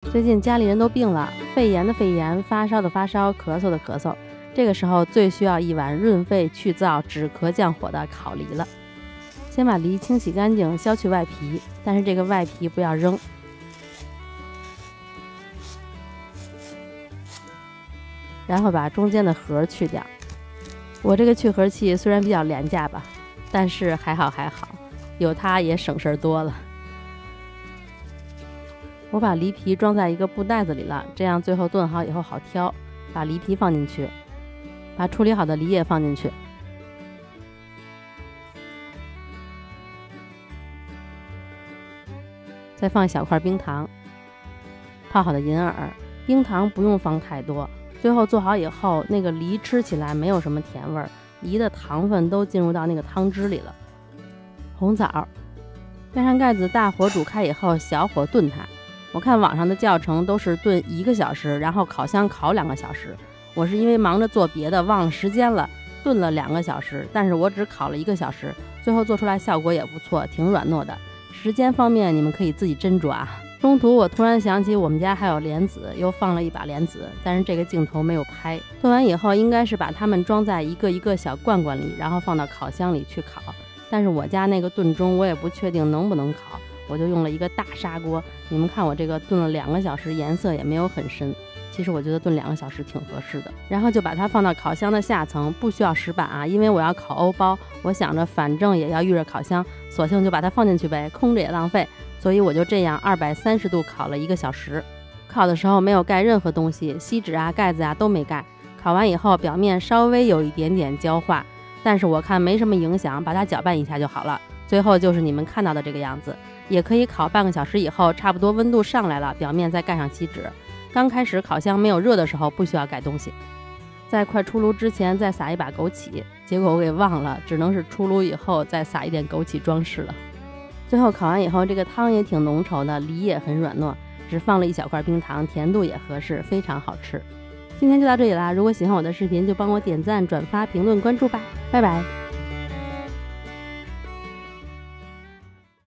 最近家里人都病了，肺炎的肺炎，发烧的发烧，咳嗽的咳嗽。这个时候最需要一碗润肺去燥、止咳降火的烤梨了。先把梨清洗干净，削去外皮，但是这个外皮不要扔。然后把中间的核去掉。我这个去核器虽然比较廉价吧，但是还好，有它也省事儿多了。我把梨皮装在一个布袋子里了，这样最后炖好以后好挑。把梨皮放进去，把处理好的梨叶放进去，再放一小块冰糖，泡好的银耳。冰糖不用放太多，最后做好以后，那个梨吃起来没有什么甜味儿，梨的糖分都进入到那个汤汁里了。红枣，盖上盖子，大火煮开以后，小火炖它。我看网上的教程都是炖1个小时，然后烤箱烤2个小时。我是因为忙着做别的忘了时间了，炖了2个小时，但是我只烤了1个小时，最后做出来效果也不错，挺软糯的。时间方面你们可以自己斟酌啊。中途我突然想起我们家还有莲子，又放了一把莲子，但是这个镜头没有拍。炖完以后应该是把它们装在一个一个小罐罐里，然后放到烤箱里去烤。但是我家那个炖盅我也不确定能不能烤，我就用了一个大砂锅。你们看我这个炖了2个小时，颜色也没有很深，其实我觉得炖2个小时挺合适的。然后就把它放到烤箱的下层，不需要石板啊，因为我要烤欧包，我想着反正也要预热烤箱，索性就把它放进去呗，空着也浪费，所以我就这样230度烤了1个小时。烤的时候没有盖任何东西，锡纸啊、盖子啊都没盖。烤完以后表面稍微有一点点焦化，但是我看没什么影响，把它搅拌一下就好了。最后就是你们看到的这个样子。也可以烤半个小时以后，差不多温度上来了，表面再盖上锡纸。刚开始烤箱没有热的时候不需要盖东西。在快出炉之前再撒一把枸杞，结果我给忘了，只能是出炉以后再撒一点枸杞装饰了。最后烤完以后，这个汤也挺浓稠的，梨也很软糯，只放了1小块冰糖，甜度也合适，非常好吃。今天就到这里啦，如果喜欢我的视频就帮我点赞、转发、评论、关注吧，拜拜。